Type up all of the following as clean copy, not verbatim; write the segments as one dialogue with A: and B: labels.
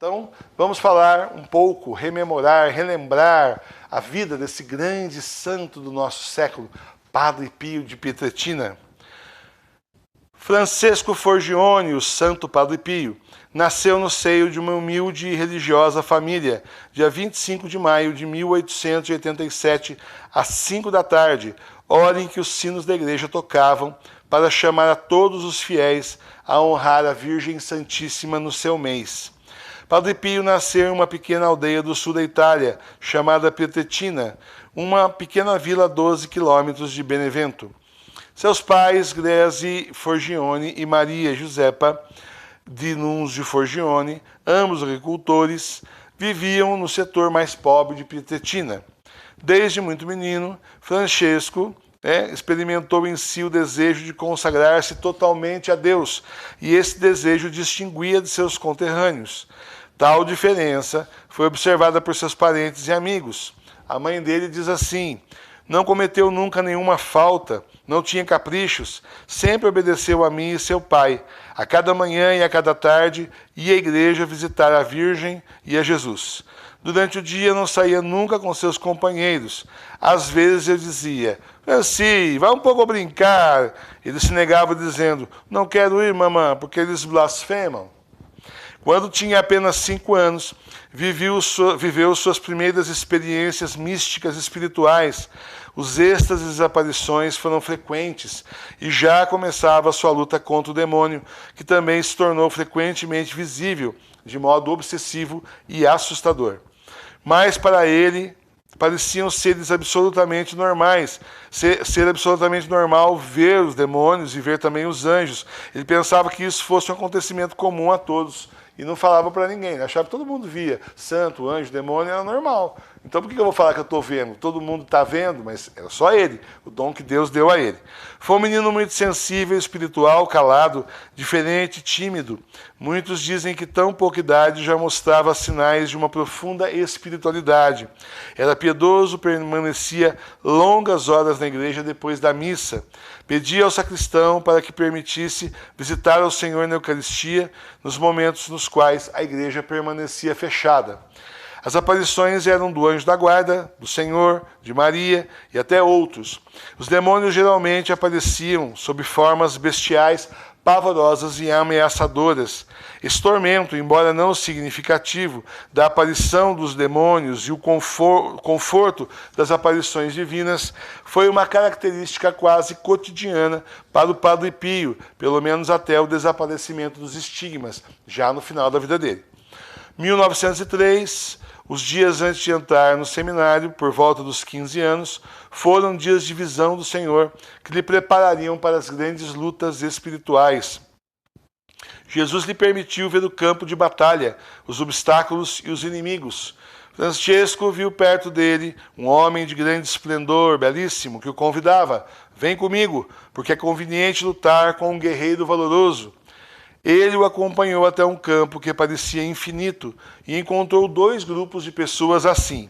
A: Então, vamos falar um pouco, rememorar, relembrar a vida desse grande santo do nosso século, Padre Pio de Pietrelcina. Francesco Forgione, o Santo Padre Pio, nasceu no seio de uma humilde e religiosa família, dia 25 de maio de 1887, às 5 da tarde, hora em que os sinos da igreja tocavam para chamar a todos os fiéis a honrar a Virgem Santíssima no seu mês. Padre Pio nasceu em uma pequena aldeia do sul da Itália, chamada Pietrelcina, uma pequena vila a 12 quilômetros de Benevento. Seus pais, Gresi Forgione e Maria Giuseppa di Nunzio Forgione, ambos agricultores, viviam no setor mais pobre de Pietrelcina. Desde muito menino, Francesco experimentou em si o desejo de consagrar-se totalmente a Deus, e esse desejo distinguia de seus conterrâneos. Tal diferença foi observada por seus parentes e amigos. A mãe dele diz assim: não cometeu nunca nenhuma falta, não tinha caprichos, sempre obedeceu a mim e seu pai. A cada manhã e a cada tarde ia à igreja visitar a Virgem e a Jesus. Durante o dia não saía nunca com seus companheiros. Às vezes eu dizia: Franci, vai um pouco brincar. Ele se negava dizendo: não quero ir, mamãe, porque eles blasfemam. Quando tinha apenas 5 anos, viveu suas primeiras experiências místicas espirituais. Os êxtases e aparições foram frequentes e já começava a sua luta contra o demônio, que também se tornou frequentemente visível, de modo obsessivo e assustador. Mas para ele, pareciam seres absolutamente normais, ser absolutamente normal ver os demônios e ver também os anjos. Ele pensava que isso fosse um acontecimento comum a todos. E não falava para ninguém, achava que todo mundo via. Santo, anjo, demônio, era normal. Então por que eu vou falar que eu estou vendo? Todo mundo está vendo, mas era só ele, o dom que Deus deu a ele. Foi um menino muito sensível, espiritual, calado, diferente, tímido. Muitos dizem que tão pouca idade já mostrava sinais de uma profunda espiritualidade. Era piedoso, permanecia longas horas na igreja depois da missa. Pedia ao sacristão para que permitisse visitar ao Senhor na Eucaristia nos momentos nos quais a igreja permanecia fechada. As aparições eram do anjo da guarda, do Senhor, de Maria e até outros. Os demônios geralmente apareciam sob formas bestiais, pavorosas e ameaçadoras. Esse tormento, embora não significativo da aparição dos demônios e o conforto das aparições divinas, foi uma característica quase cotidiana para o Padre Pio, pelo menos até o desaparecimento dos estigmas, já no final da vida dele. 1903, os dias antes de entrar no seminário, por volta dos 15 anos, foram dias de visão do Senhor, que lhe preparariam para as grandes lutas espirituais. Jesus lhe permitiu ver o campo de batalha, os obstáculos e os inimigos. Francesco viu perto dele um homem de grande esplendor, belíssimo, que o convidava: vem comigo, porque é conveniente lutar com um guerreiro valoroso. Ele o acompanhou até um campo que parecia infinito e encontrou 2 grupos de pessoas assim.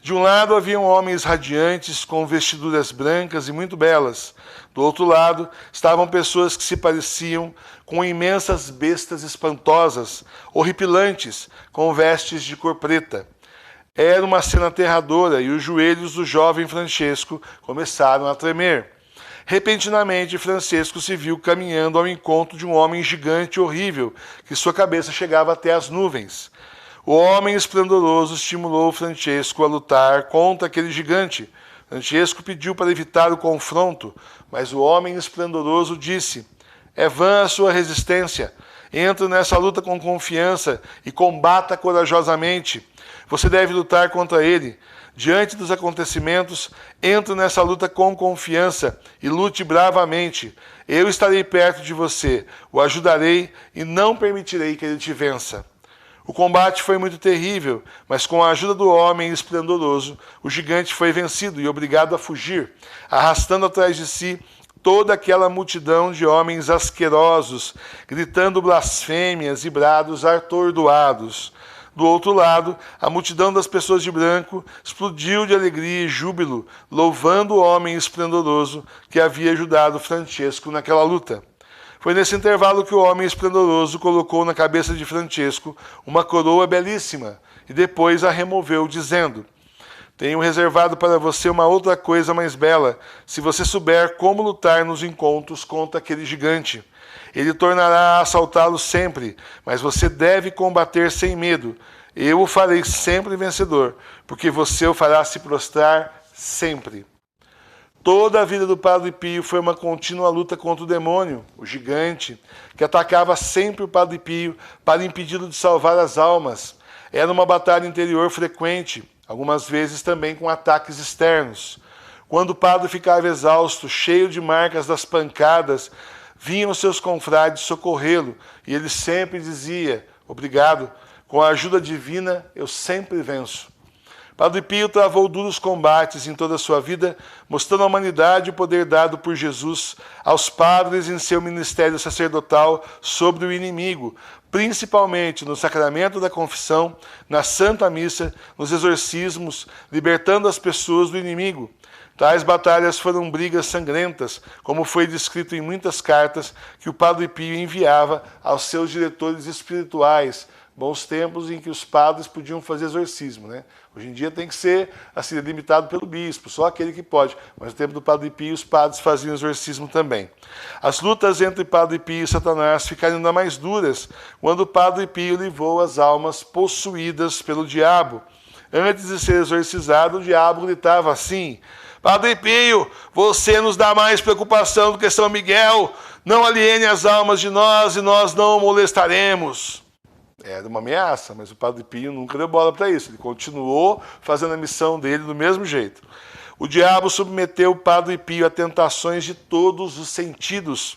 A: De um lado haviam homens radiantes com vestiduras brancas e muito belas. Do outro lado estavam pessoas que se pareciam com imensas bestas espantosas, horripilantes, com vestes de cor preta. Era uma cena aterradora e os joelhos do jovem Francesco começaram a tremer. Repentinamente, Francesco se viu caminhando ao encontro de um homem gigante e horrível, que sua cabeça chegava até as nuvens. O homem esplendoroso estimulou Francesco a lutar contra aquele gigante. Francesco pediu para evitar o confronto, mas o homem esplendoroso disse: é vã a sua resistência. Entre nessa luta com confiança e combata corajosamente. Você deve lutar contra ele. Diante dos acontecimentos, entre nessa luta com confiança e lute bravamente. Eu estarei perto de você, o ajudarei e não permitirei que ele te vença. O combate foi muito terrível, mas com a ajuda do homem esplendoroso, o gigante foi vencido e obrigado a fugir, arrastando atrás de si toda aquela multidão de homens asquerosos, gritando blasfêmias e brados atordoados. Do outro lado, a multidão das pessoas de branco explodiu de alegria e júbilo, louvando o homem esplendoroso que havia ajudado Francesco naquela luta. Foi nesse intervalo que o homem esplendoroso colocou na cabeça de Francesco uma coroa belíssima e depois a removeu, dizendo: tenho reservado para você uma outra coisa mais bela, se você souber como lutar nos encontros contra aquele gigante. Ele tornará a assaltá-lo sempre, mas você deve combater sem medo. Eu o farei sempre vencedor, porque você o fará se prostrar sempre. Toda a vida do Padre Pio foi uma contínua luta contra o demônio, o gigante, que atacava sempre o Padre Pio para impedi-lo de salvar as almas. Era uma batalha interior frequente, algumas vezes também com ataques externos. Quando o padre ficava exausto, cheio de marcas das pancadas, vinham seus confrades socorrê-lo, e ele sempre dizia: obrigado, com a ajuda divina eu sempre venço. Padre Pio travou duros combates em toda a sua vida, mostrando à humanidade o poder dado por Jesus aos padres em seu ministério sacerdotal sobre o inimigo, principalmente no sacramento da confissão, na Santa Missa, nos exorcismos, libertando as pessoas do inimigo. Tais batalhas foram brigas sangrentas, como foi descrito em muitas cartas que o Padre Pio enviava aos seus diretores espirituais. Bons tempos em que os padres podiam fazer exorcismo, né? Hoje em dia tem que ser assim, limitado pelo bispo, só aquele que pode. Mas no tempo do Padre Pio, os padres faziam exorcismo também. As lutas entre Padre Pio e Satanás ficaram ainda mais duras quando o Padre Pio livrou as almas possuídas pelo diabo. Antes de ser exorcizado, o diabo gritava assim: Padre Pio, você nos dá mais preocupação do que São Miguel. Não aliene as almas de nós e nós não o molestaremos. Era uma ameaça, mas o Padre Pio nunca deu bola para isso. Ele continuou fazendo a missão dele do mesmo jeito. O diabo submeteu o Padre Pio a tentações de todos os sentidos.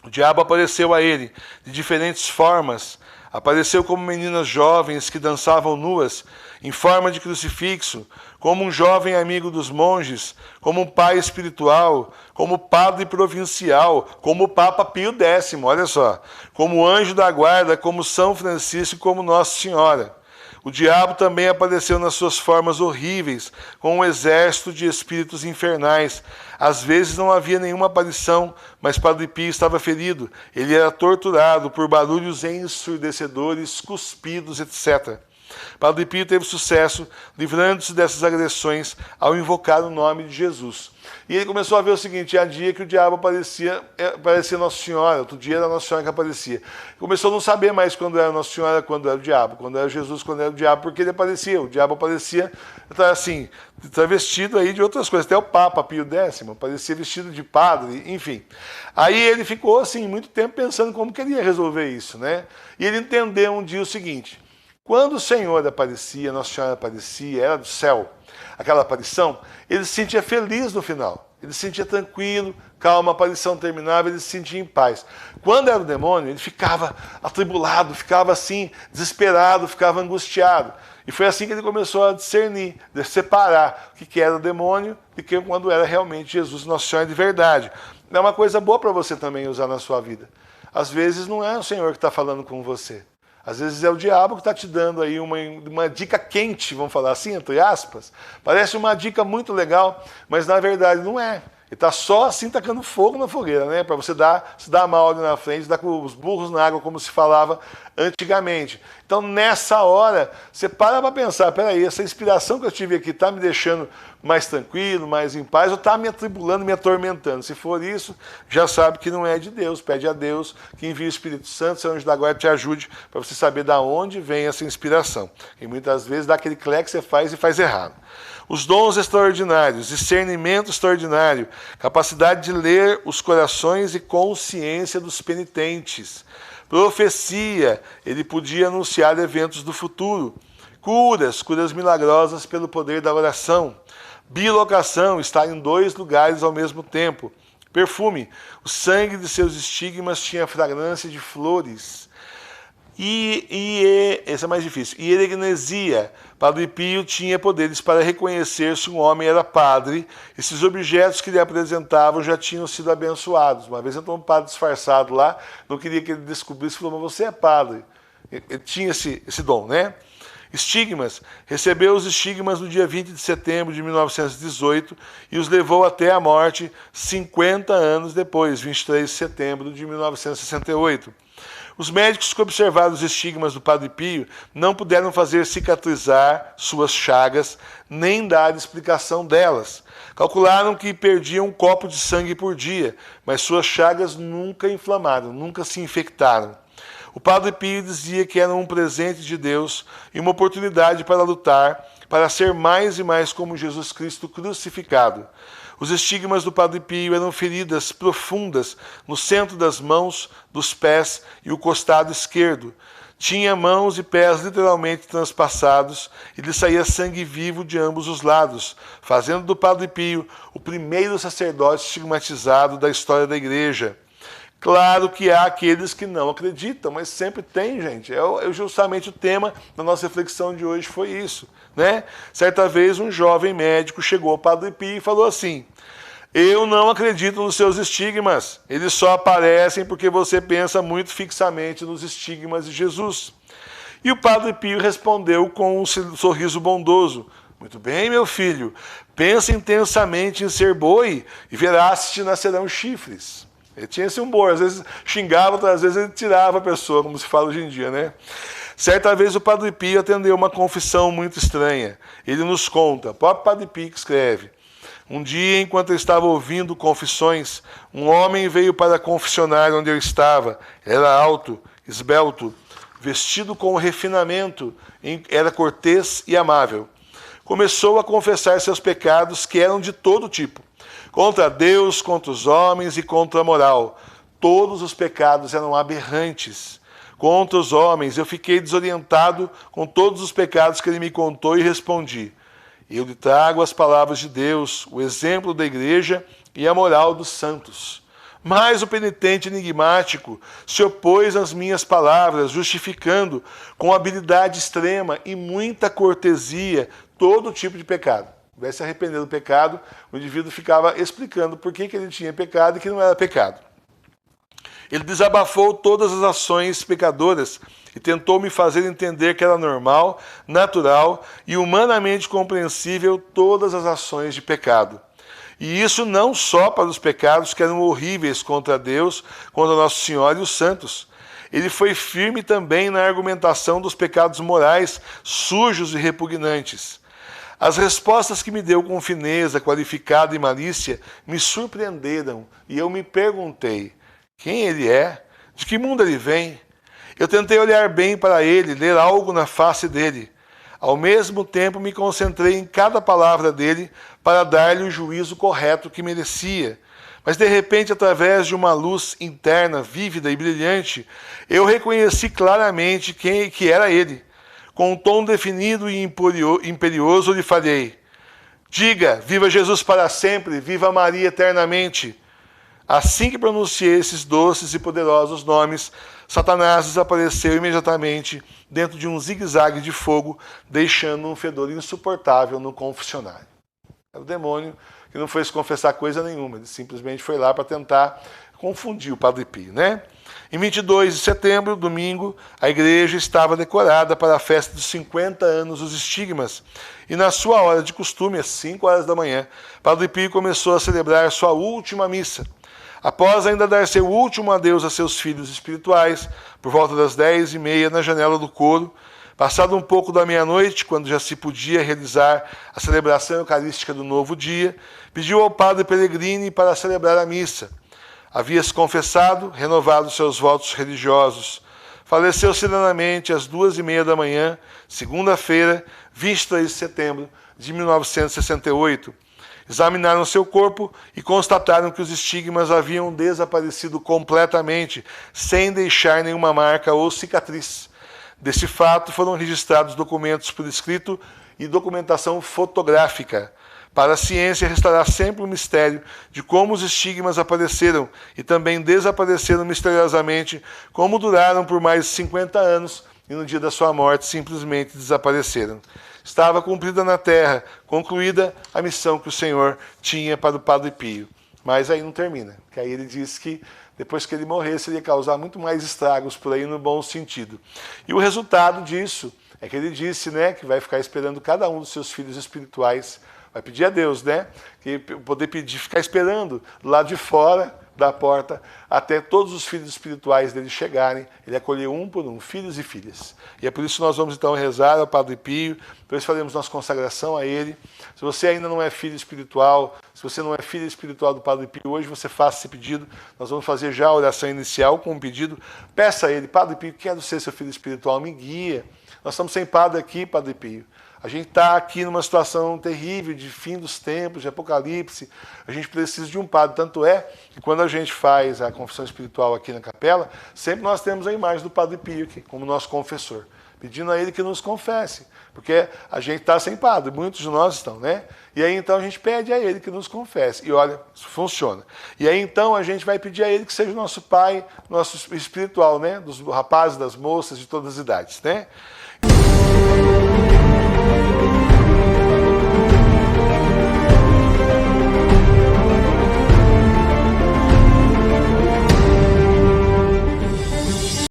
A: O diabo apareceu a ele de diferentes formas. Apareceu como meninas jovens que dançavam nuas, em forma de crucifixo, como um jovem amigo dos monges, como um pai espiritual, como padre provincial, como o Papa Pio X, olha só, como anjo da guarda, como São Francisco e como Nossa Senhora. O diabo também apareceu nas suas formas horríveis, com um exército de espíritos infernais. Às vezes não havia nenhuma aparição, mas Padre Pio estava ferido. Ele era torturado por barulhos ensurdecedores, cuspidos, etc. Padre Pio teve sucesso, livrando-se dessas agressões ao invocar o nome de Jesus. E ele começou a ver o seguinte: há dia que o diabo aparecia Nossa Senhora, outro dia era Nossa Senhora que aparecia. Começou a não saber mais quando era Nossa Senhora, quando era o diabo, quando era Jesus, quando era o diabo, porque ele aparecia. O diabo aparecia assim, travestido aí de outras coisas. Até o Papa Pio X aparecia vestido de padre, enfim. Aí ele ficou assim muito tempo pensando como que ele ia resolver isso, né? E ele entendeu um dia o seguinte: quando o Senhor aparecia, Nossa Senhora aparecia, era do céu, aquela aparição, ele se sentia feliz no final. Ele se sentia tranquilo, calma, a aparição terminava, ele se sentia em paz. Quando era o demônio, ele ficava atribulado, ficava assim, desesperado, ficava angustiado. E foi assim que ele começou a discernir, a separar o que era o demônio e quando era realmente Jesus, Nossa Senhora de verdade. É uma coisa boa para você também usar na sua vida. Às vezes não é o Senhor que está falando com você. Às vezes é o diabo que está te dando aí uma dica quente, vamos falar assim, entre aspas. Parece uma dica muito legal, mas na verdade não é. Ele está só assim tacando fogo na fogueira, né? Para você se dar mal ali na frente, dar com os burros na água, como se falava antigamente. Então, nessa hora, você para pensar: peraí, essa inspiração que eu tive aqui está me deixando mais tranquilo, mais em paz, ou está me atribulando, me atormentando? Se for isso, já sabe que não é de Deus. Pede a Deus que envie o Espírito Santo, seu anjo da guarda, te ajude para você saber de onde vem essa inspiração. E muitas vezes dá aquele clé que você faz e faz errado. Os dons extraordinários, discernimento extraordinário, capacidade de ler os corações e consciência dos penitentes. Profecia, ele podia anunciar eventos do futuro. Curas milagrosas pelo poder da oração. Bilocação, estar em 2 lugares ao mesmo tempo. Perfume, o sangue de seus estigmas tinha fragrância de flores. Esse é mais difícil. Hierognesia. Padre Pio tinha poderes para reconhecer se um homem era padre. Esses objetos que lhe apresentavam já tinham sido abençoados. Uma vez entrou um padre disfarçado lá, não queria que ele descobrisse, falou: mas você é padre. Ele tinha esse dom, né? Estigmas. Recebeu os estigmas no dia 20 de setembro de 1918 e os levou até a morte 50 anos depois, 23 de setembro de 1968. Os médicos que observaram os estigmas do Padre Pio não puderam fazer cicatrizar suas chagas, nem dar explicação delas. Calcularam que perdia um copo de sangue por dia, mas suas chagas nunca inflamaram, nunca se infectaram. O Padre Pio dizia que era um presente de Deus e uma oportunidade para lutar, para ser mais e mais como Jesus Cristo crucificado. Os estigmas do Padre Pio eram feridas profundas no centro das mãos, dos pés e o costado esquerdo. Tinha mãos e pés literalmente transpassados e lhe saía sangue vivo de ambos os lados, fazendo do Padre Pio o primeiro sacerdote estigmatizado da história da Igreja. Claro que há aqueles que não acreditam, mas sempre tem, gente. Justamente o tema da nossa reflexão de hoje foi isso, né? Certa vez um jovem médico chegou ao Padre Pio e falou assim: eu não acredito nos seus estigmas, eles só aparecem porque você pensa muito fixamente nos estigmas de Jesus. E o Padre Pio respondeu com um sorriso bondoso: muito bem, meu filho, pensa intensamente em ser boi e verás se te nascerão chifres. Ele tinha esse humor, às vezes xingava, outras vezes ele tirava a pessoa, como se fala hoje em dia, né? Certa vez o Padre Pio atendeu uma confissão muito estranha. Ele nos conta, o próprio Padre Pio que escreve: um dia, enquanto eu estava ouvindo confissões, um homem veio para a confessionária onde eu estava. Era alto, esbelto, vestido com refinamento, era cortês e amável. Começou a confessar seus pecados, que eram de todo tipo. Contra Deus, contra os homens e contra a moral. Todos os pecados eram aberrantes. Contra os homens, eu fiquei desorientado com todos os pecados que ele me contou e respondi: eu lhe trago as palavras de Deus, o exemplo da igreja e a moral dos santos. Mas o penitente enigmático se opôs às minhas palavras, justificando com habilidade extrema e muita cortesia todo tipo de pecado. Vai se arrepender do pecado, o indivíduo ficava explicando por que ele tinha pecado e que não era pecado. Ele desabafou todas as ações pecadoras e tentou me fazer entender que era normal, natural e humanamente compreensível todas as ações de pecado. E isso não só para os pecados que eram horríveis contra Deus, contra Nossa Senhora e os santos. Ele foi firme também na argumentação dos pecados morais, sujos e repugnantes. As respostas que me deu com fineza, qualificada e malícia me surpreenderam e eu me perguntei: quem ele é? De que mundo ele vem? Eu tentei olhar bem para ele, ler algo na face dele. Ao mesmo tempo me concentrei em cada palavra dele para dar-lhe o juízo correto que merecia. Mas de repente, através de uma luz interna, vívida e brilhante, eu reconheci claramente que era ele. Com um tom definido e imperioso, lhe falei: diga, viva Jesus para sempre, viva Maria eternamente. Assim que pronunciei esses doces e poderosos nomes, Satanás desapareceu imediatamente dentro de um zigue-zague de fogo, deixando um fedor insuportável no confessionário. Era o demônio que não foi se confessar coisa nenhuma, ele simplesmente foi lá para tentar confundir o Padre Pio, né? Em 22 de setembro, domingo, a igreja estava decorada para a festa dos 50 anos dos estigmas. E na sua hora de costume, às 5 horas da manhã, Padre Pio começou a celebrar sua última missa. Após ainda dar seu último adeus a seus filhos espirituais, por volta das 10h30 na janela do coro, passado um pouco da meia-noite, quando já se podia realizar a celebração eucarística do novo dia, pediu ao padre Pellegrini para celebrar a missa. Havia se confessado, renovado seus votos religiosos. Faleceu serenamente às 2h30 da manhã, segunda-feira, 23 de setembro de 1968. Examinaram seu corpo e constataram que os estigmas haviam desaparecido completamente, sem deixar nenhuma marca ou cicatriz. Desse fato foram registrados documentos por escrito e documentação fotográfica. Para a ciência restará sempre o mistério de como os estigmas apareceram e também desapareceram misteriosamente, como duraram por mais de 50 anos e no dia da sua morte simplesmente desapareceram. Estava cumprida na terra, concluída a missão que o Senhor tinha para o Padre Pio. Mas aí não termina, que aí ele diz que depois que ele morresse, ele ia causar muito mais estragos por aí no bom sentido. E o resultado disso É que ele disse, né, que vai ficar esperando cada um dos seus filhos espirituais. Vai pedir a Deus, né, que poder pedir, ficar esperando do lado de fora da porta até todos os filhos espirituais dele chegarem. Ele acolheu um por um, filhos e filhas. E é por isso que nós vamos então rezar ao Padre Pio, depois faremos nossa consagração a ele. Se você ainda não é filho espiritual, se você não é filho espiritual do Padre Pio, hoje você faça esse pedido. Nós vamos fazer já a oração inicial com um pedido. Peça a ele, Padre Pio, quero ser seu filho espiritual, me guia. Nós estamos sem padre aqui, Padre Pio. A gente está aqui numa situação terrível de fim dos tempos, de apocalipse. A gente precisa de um padre. Tanto é que quando a gente faz a confissão espiritual aqui na capela, sempre nós temos a imagem do Padre Pio aqui, como nosso confessor, pedindo a ele que nos confesse. Porque a gente está sem padre, muitos de nós estão, né? E aí então a gente pede a ele que nos confesse. E olha, isso funciona. E aí então a gente vai pedir a ele que seja o nosso pai, nosso espiritual, né? Dos rapazes, das moças, de todas as idades, né?